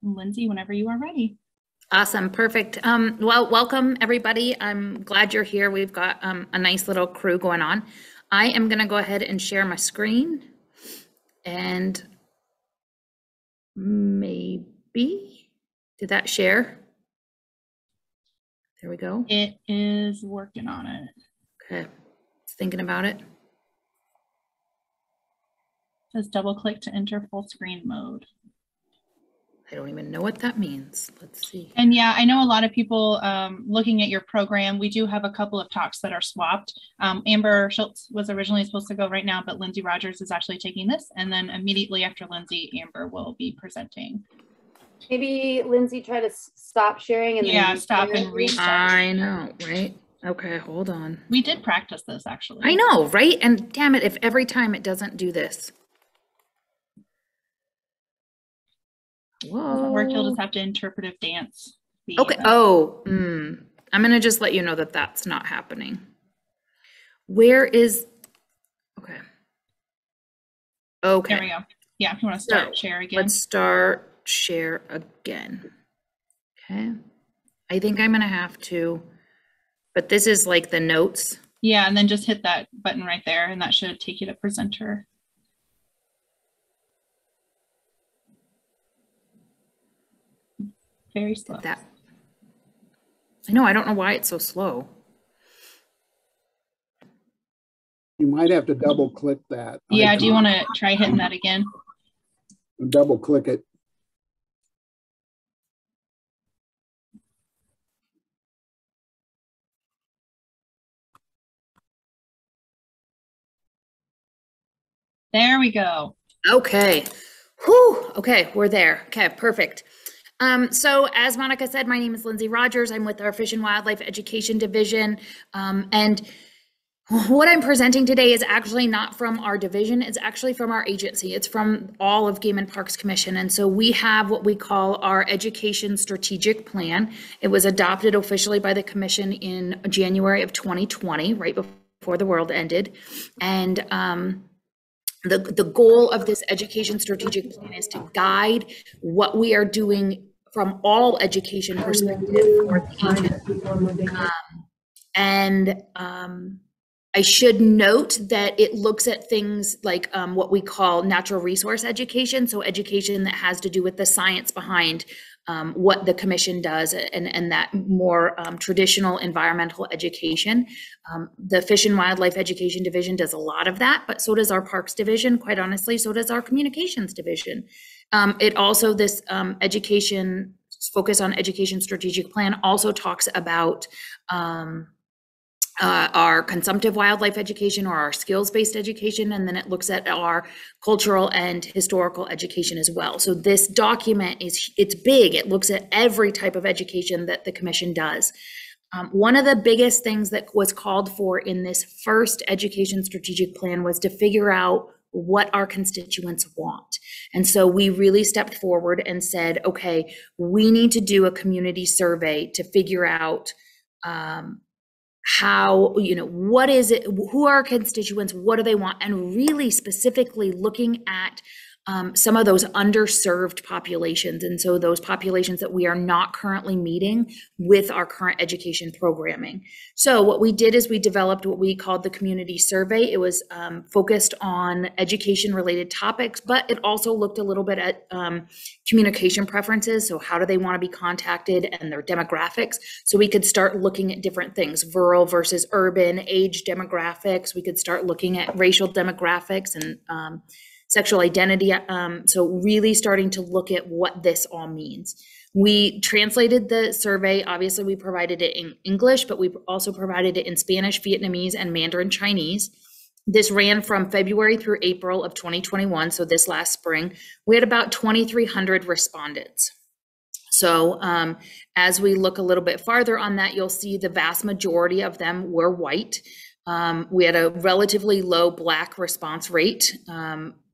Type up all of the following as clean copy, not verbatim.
Lindsay, whenever you are ready. Awesome, perfect. Well, welcome everybody. I'm glad you're here. We've got a nice little crew going on. I am going to go ahead and share my screen, and maybe did that share? There we go. It is working on it. Okay, thinking about it. Just double click to enter full screen mode. I don't even know what that means. Let's see. And yeah, I know a lot of people looking at your program. We do have a couple of talks that are swapped. Amber Schultz was originally supposed to go right now, but Lindsay Rogers is actually taking this. And then immediately after Lindsay, Amber will be presenting. Maybe Lindsay try to stop sharing and yeah, then stop and restart. I know, right? Okay, hold on. We did practice this actually. I know, right? And damn it, if every time it doesn't do this. Whoa. Work, you'll just have to interpretive dance. Okay. Oh, I'm going to just let you know that that's not happening. Where is, okay. Okay. There we go. Yeah, if you want to start share again. Let's start share again. Okay. I think I'm going to have to, but this is like the notes. Yeah, and then just hit that button right there and that should take you to presenter. Very slow. That. I know, I don't know why it's so slow. You might have to double click that. Yeah, do you want to try hitting that again? Double click it. There we go. Okay. Whew. Okay, we're there. Okay, perfect. So as Monica said, my name is Lindsay Rogers. I'm with our Fish and Wildlife Education Division. And what I'm presenting today is actually not from our division. It's actually from our agency. It's from all of Game and Parks Commission. And so we have what we call our Education Strategic Plan. It was adopted officially by the commission in January of 2020, right before the world ended. And the goal of this education strategic plan is to guide what we are doing from all education perspective for the agent. I should note that it looks at things like what we call natural resource education, so education that has to do with the science behind what the commission does and that more traditional environmental education. The Fish and Wildlife Education Division does a lot of that, but so does our Parks Division, quite honestly, so does our Communications Division. It also, this education, focus on education strategic plan also talks about our consumptive wildlife education or our skills-based education, and then it looks at our cultural and historical education as well. So this document it's big. It looks at every type of education that the commission does. One of the biggest things that was called for in this first education strategic plan was to figure out what our constituents want. And so we really stepped forward and said, okay, we need to do a community survey to figure out how, what is it, who are our constituents, what do they want, and really specifically looking at some of those underserved populations. And so those populations that we are not currently meeting with our current education programming. So what we did is we developed what we called the community survey. It was focused on education related topics, but it also looked a little bit at communication preferences. So how do they want to be contacted and their demographics? So we could start looking at different things, rural versus urban, age demographics. We could start looking at racial demographics and sexual identity. So really starting to look at what this all means. We translated the survey. Obviously, we provided it in English, but we also provided it in Spanish, Vietnamese, and Mandarin Chinese. This ran from February through April of 2021, so this last spring. We had about 2,300 respondents. So as we look a little bit farther on that, you'll see the vast majority of them were white. We had a relatively low Black response rate.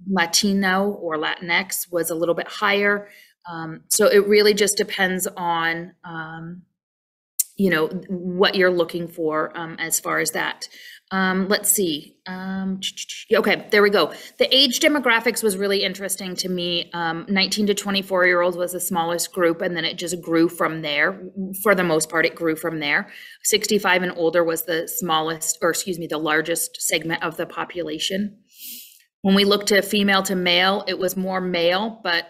Latino or Latinx was a little bit higher. So it really just depends on, what you're looking for as far as that. Let's see. Okay, there we go. The age demographics was really interesting to me. 19 to 24-year-olds was the smallest group, and then it just grew from there. For the most part, it grew from there. 65 and older was the smallest, or excuse me, the largest segment of the population. When we looked to female to male, it was more male, but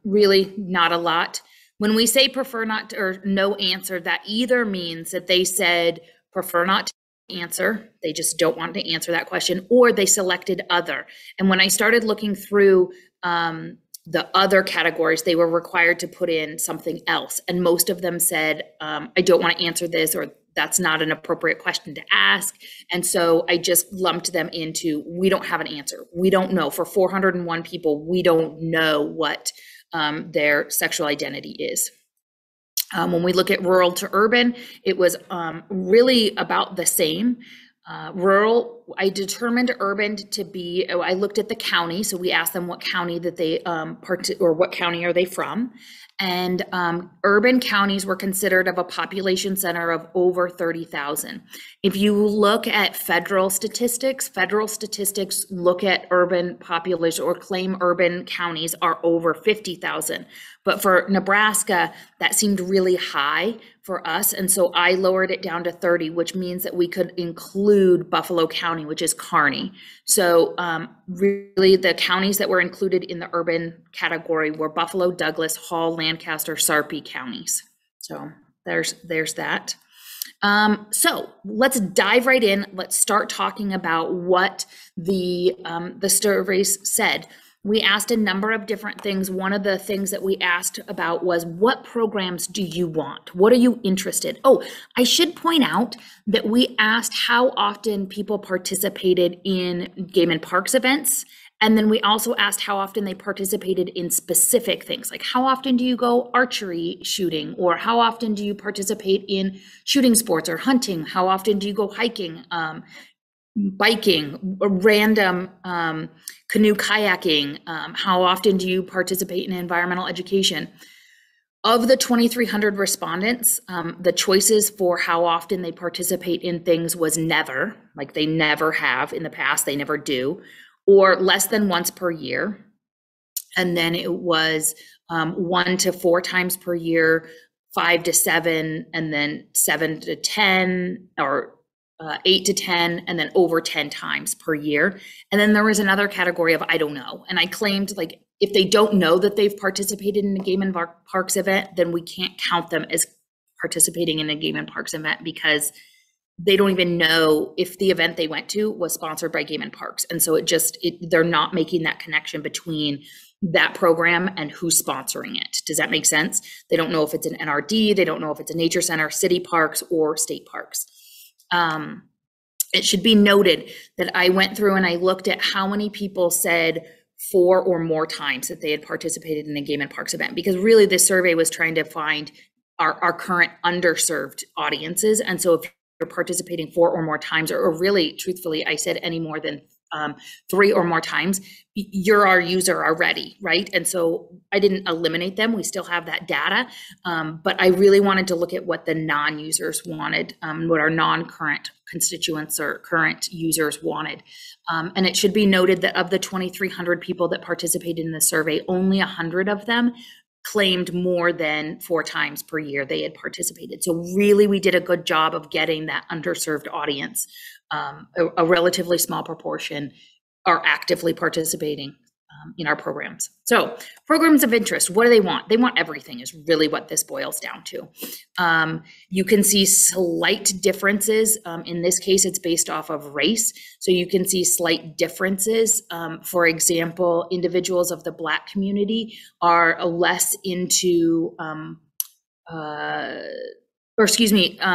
really not a lot. When we say prefer not to, or no answer, that either means that they said prefer not to answer, they just don't want to answer that question, or they selected other. And when I started looking through the other categories, they were required to put in something else. And most of them said, I don't want to answer this, or that's not an appropriate question to ask. And so I just lumped them into, we don't have an answer. We don't know. For 401 people, we don't know what their sexual identity is. When we look at rural to urban, it was really about the same. Rural, I determined urban to be, I looked at the county. So we asked them what county that they or what county are they from? And urban counties were considered of a population center of over 30,000. If you look at federal statistics look at urban population or claim urban counties are over 50,000. But for Nebraska, that seemed really high for us. And so I lowered it down to 30, which means that we could include Buffalo County, which is Kearney. So really the counties that were included in the urban category were Buffalo, Douglas, Hall, Lancaster, Sarpy counties. So there's that. So let's dive right in. Let's start talking about what the surveys said. We asked a number of different things. One of the things that we asked about was, what programs do you want? What are you interested? Oh, I should point out that we asked how often people participated in game and parks events. And then we also asked how often they participated in specific things, like how often do you go archery shooting, or how often do you participate in shooting sports or hunting? How often do you go hiking, biking, random canoe kayaking? How often do you participate in environmental education? Of the 2,300 respondents, the choices for how often they participate in things was never, like they never have in the past, they never do, or less than once per year. And then it was 1 to 4 times per year, 5 to 7, and then 7 to 10, or 8 to 10, and then over 10 times per year. And then there was another category of I don't know. And I claimed, like, if they don't know that they've participated in a game and parks event, then we can't count them as participating in a game and parks event, because they don't even know if the event they went to was sponsored by Game and Parks. And so they're not making that connection between that program and who's sponsoring it. Does that make sense? They don't know if it's an NRD, they don't know if it's a nature center, city parks, or state parks. It should be noted that I went through and I looked at how many people said 4 or more times that they had participated in a game and parks event, because really this survey was trying to find our current underserved audiences. And so if you're participating 4 or more times, or really truthfully, I said any more than 3 or more times, you're our user already, right? And so I didn't eliminate them. We still have that data, but I really wanted to look at what the non-users wanted, what our non-current constituents or current users wanted. And it should be noted that of the 2,300 people that participated in the survey, only 100 of them claimed more than 4 times per year they had participated. So really, we did a good job of getting that underserved audience. A relatively small proportion are actively participating in our programs. So programs of interest, what do they want? They want everything is really what this boils down to. You can see slight differences. In this case, it's based off of race. So you can see slight differences. For example, individuals of the Black community are less into,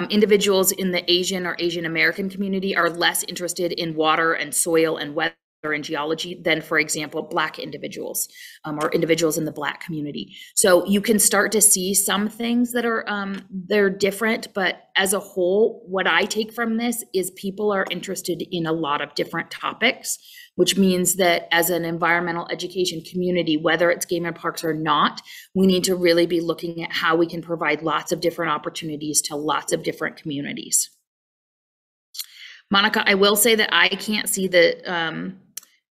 individuals in the Asian or Asian American community are less interested in water and soil and weather and geology than, for example, Black individuals or individuals in the Black community. So you can start to see some things that are they're different, but as a whole, what I take from this is people are interested in a lot of different topics, which means that as an environmental education community, whether it's game and parks or not, we need to really be looking at how we can provide lots of different opportunities to lots of different communities. Monica, I will say that I can't see the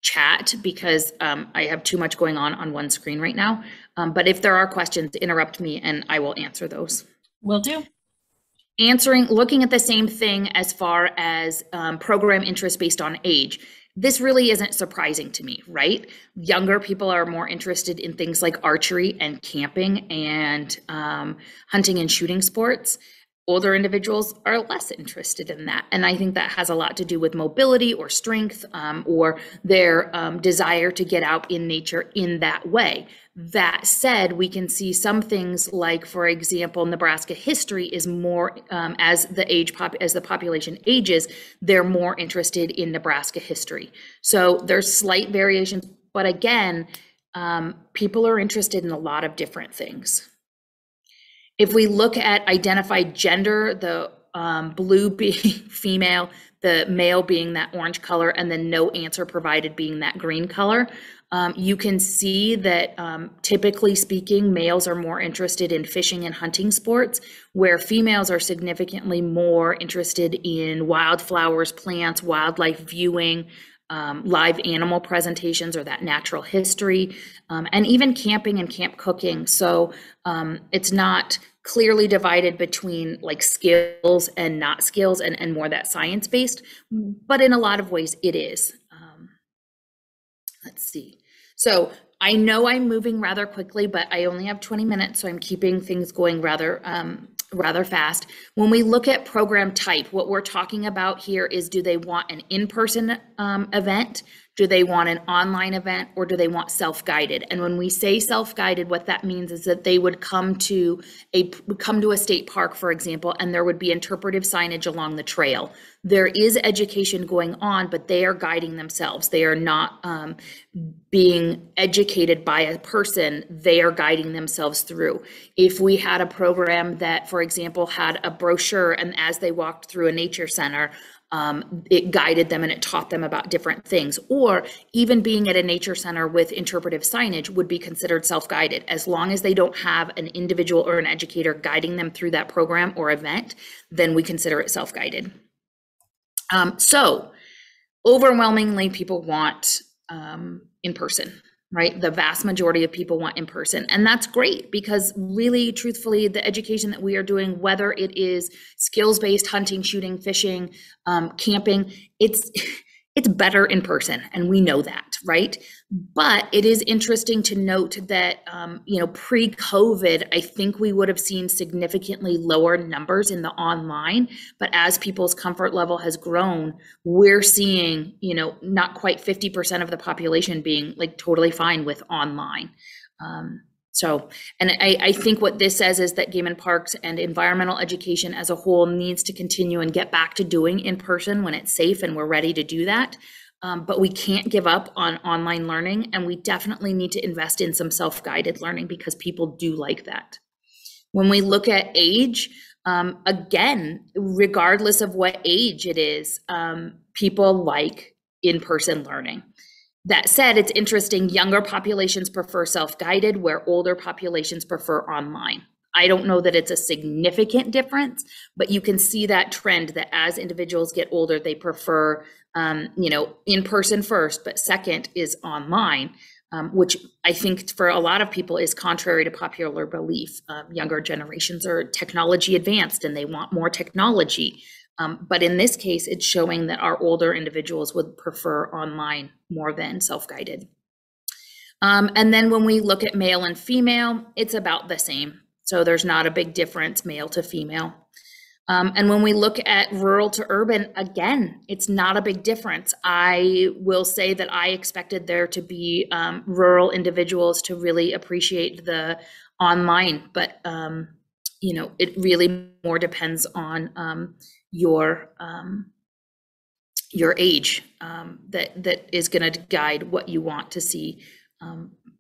chat because I have too much going on one screen right now. But if there are questions, interrupt me and I will answer those. Will do. Looking at the same thing as far as program interest based on age. This really isn't surprising to me, right? Younger people are more interested in things like archery and camping and hunting and shooting sports. Older individuals are less interested in that. And I think that has a lot to do with mobility or strength or their desire to get out in nature in that way. That said, we can see some things like, for example, Nebraska history is more, as the population ages, they're more interested in Nebraska history. So there's slight variations, but again, people are interested in a lot of different things. If we look at identified gender, the blue being female, the male being that orange color, and then no answer provided being that green color, you can see that typically speaking, males are more interested in fishing and hunting sports, where females are significantly more interested in wildflowers, plants, wildlife viewing, live animal presentations or that natural history, and even camping and camp cooking. So it's not clearly divided between like skills and not skills and more that science-based, but in a lot of ways it is. Let's see. So I know I'm moving rather quickly, but I only have 20 minutes, so I'm keeping things going rather fast. When we look at program type, what we're talking about here is, do they want an in-person event? Do they want an online event, or do they want self-guided? And when we say self-guided, what that means is that they would come to a state park, for example, and there would be interpretive signage along the trail. There is education going on, but they are guiding themselves. They are not being educated by a person. They are guiding themselves through. If we had a program that, for example, had a brochure, and as they walked through a nature center, it guided them and it taught them about different things, or even being at a nature center with interpretive signage would be considered self-guided. As long as they don't have an individual or an educator guiding them through that program or event, then we consider it self-guided. So overwhelmingly people want in person, right? The vast majority of people want in person, and that's great because really, truthfully, the education that we are doing, whether it is skills-based hunting, shooting, fishing, camping, it's better in person, and we know that, right? But it is interesting to note that, pre-COVID, I think we would have seen significantly lower numbers in the online, but as people's comfort level has grown, we're seeing, not quite 50% of the population being like totally fine with online. And I think what this says is that game and parks and environmental education as a whole needs to continue and get back to doing in person when it's safe and we're ready to do that. But we can't give up on online learning, and we definitely need to invest in some self-guided learning because people do like that. When we look at age, again, regardless of what age it is, people like in-person learning. That said, it's interesting, younger populations prefer self-guided, where older populations prefer online. I don't know that it's a significant difference, but you can see that trend that as individuals get older, they prefer, in person first, but second is online, which I think for a lot of people is contrary to popular belief. Younger generations are technology advanced and they want more technology. But in this case, it's showing that our older individuals would prefer online more than self-guided. And then when we look at male and female, it's about the same. So there's not a big difference, male to female. And when we look at rural to urban, again, it's not a big difference. I will say that I expected there to be rural individuals to really appreciate the online, but it really more depends on your age that is going to guide what you want to see.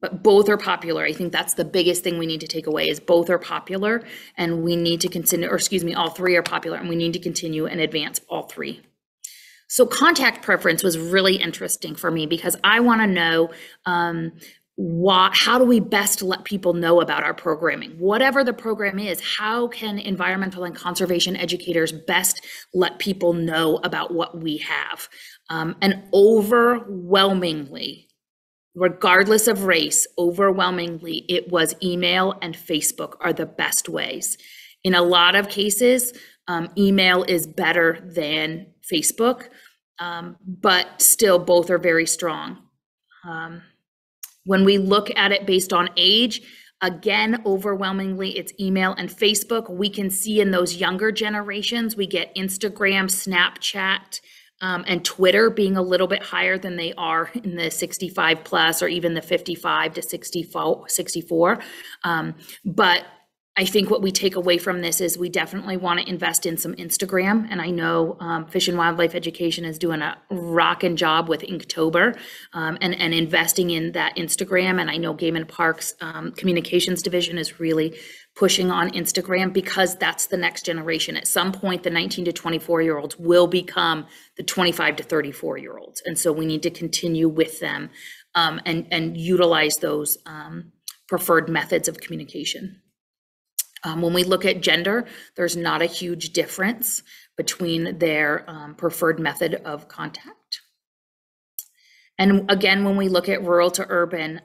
But both are popular. I think that's the biggest thing we need to take away is both are popular, and we need to continue, all three are popular, and we need to continue and advance all three. So contact preference was really interesting for me because I want to know how do we best let people know about our programming? Whatever the program is, how can environmental and conservation educators best let people know about what we have? And overwhelmingly, regardless of race, overwhelmingly, it was email and Facebook are the best ways. In a lot of cases, email is better than Facebook, but still both are very strong. When we look at it based on age, again, overwhelmingly, it's email and Facebook. We can see in those younger generations, we get Instagram, Snapchat, and Twitter being a little bit higher than they are in the 65 plus or even the 55 to 64. But I think what we take away from this is we definitely want to invest in some Instagram. And I know Fish and Wildlife Education is doing a rockin' job with Inktober and investing in that Instagram. And I know Game and Parks Communications Division is really pushing on Instagram because that's the next generation. At some point, the 19 to 24-year-olds will become the 25 to 34-year-olds. And so we need to continue with them and utilize those preferred methods of communication. When we look at gender, there's not a huge difference between their preferred method of contact. And again, when we look at rural to urban,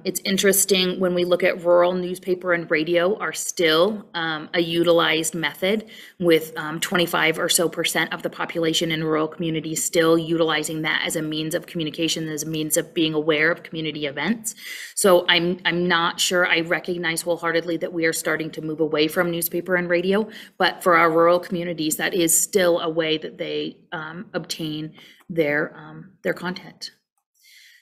it's interesting when we look at rural, newspaper and radio are still a utilized method with 25% or so of the population in rural communities still utilizing that as a means of communication, as a means of being aware of community events. So I'm not sure I recognize wholeheartedly that we are starting to move away from newspaper and radio, but for our rural communities, that is still a way that they obtain their content.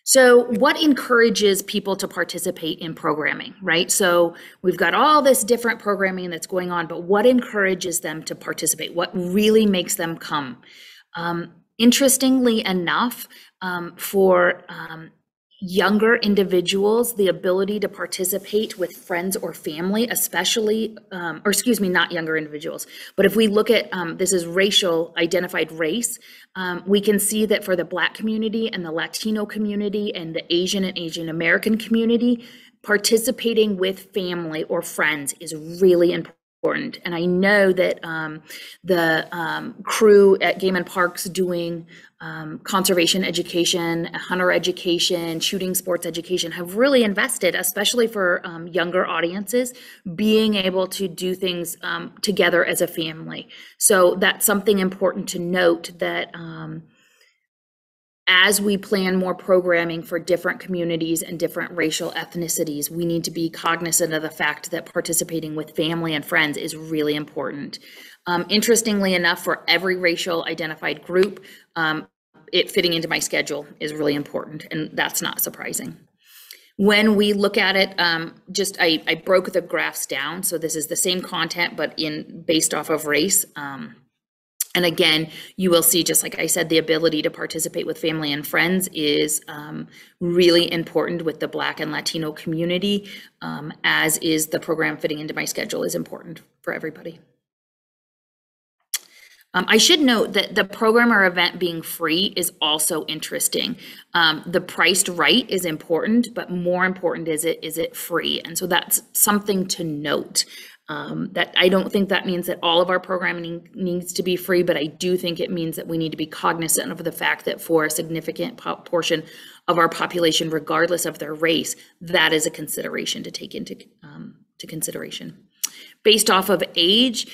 So what encourages people to participate in programming, right? So we've got all this different programming that's going on, but what encourages them to participate? What really makes them come? Interestingly enough, for younger individuals, the ability to participate with friends or family, especially, or excuse me, not younger individuals, but if we look at, this is racial identified race, we can see that for the Black community and the Latino community and the Asian and Asian American community, participating with family or friends is really important. And I know that the crew at Game and Parks doing conservation education, hunter education, shooting sports education have really invested, especially for younger audiences, being able to do things together as a family. So that's something important to note that as we plan more programming for different communities and different racial ethnicities, we need to be cognizant of the fact that participating with family and friends is really important. Interestingly enough, for every racial identified group, it fitting into my schedule is really important, and that's not surprising. When we look at it, I broke the graphs down. So this is the same content, but based off of race. And again, you will see, just like I said, the ability to participate with family and friends is really important with the Black and Latino community, as is the program fitting into my schedule is important for everybody. I should note that the program or event being free is also interesting. The priced right is important, but more important is it free? And so that's something to note. That I don't think that means that all of our programming needs to be free, but I do think it means that we need to be cognizant of the fact that for a significant portion of our population, regardless of their race, that is a consideration to take into consideration. Based off of age,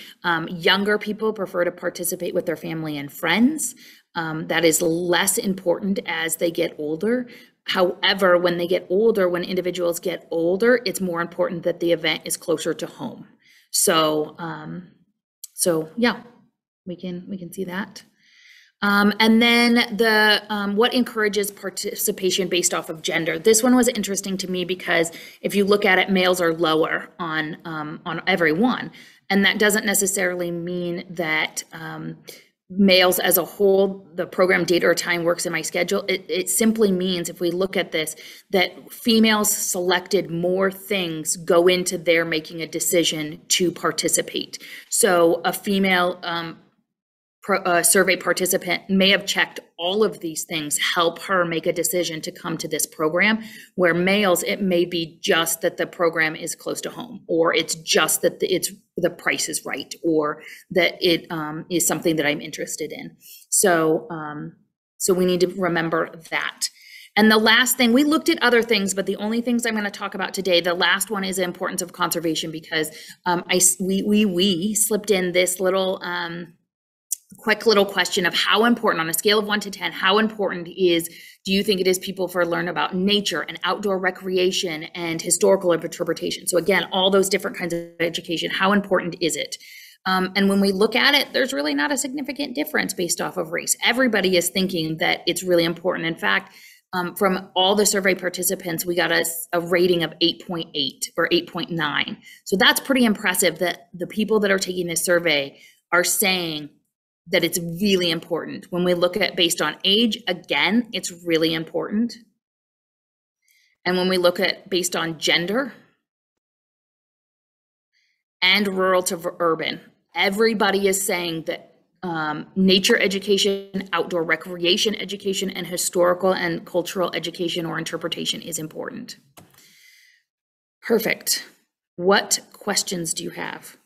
younger people prefer to participate with their family and friends. That is less important as they get older. However, when they get older, when individuals get older, it's more important that the event is closer to home. So yeah, we can see that. And then the what encourages participation based off of gender. This one was interesting to me because if you look at it, males are lower on every one, and that doesn't necessarily mean that males as a whole, the program date or time works in my schedule. It simply means, if we look at this, that females selected more things go into their making a decision to participate. So a female survey participant may have checked all of these things, help her make a decision to come to this program. Where males, it may be just that the program is close to home, or it's just that the price is right, or that it is something that I'm interested in. So we need to remember that. And the last thing, we looked at other things, but the only things I'm going to talk about today, the last one is the importance of conservation, because we slipped in this little quick little question of how important, on a scale of 1 to 10, how important do you think it is people for learn about nature and outdoor recreation and historical interpretation? So again, all those different kinds of education, how important is it? And when we look at it, there's really not a significant difference based off of race. Everybody is thinking that it's really important. In fact, from all the survey participants, we got a rating of 8.8 or 8.9. So that's pretty impressive that the people that are taking this survey are saying that it's really important. When we look at based on age, again, it's really important. And when we look at based on gender and rural to urban, everybody is saying that nature education, outdoor recreation education, and historical and cultural education or interpretation is important. Perfect. What questions do you have?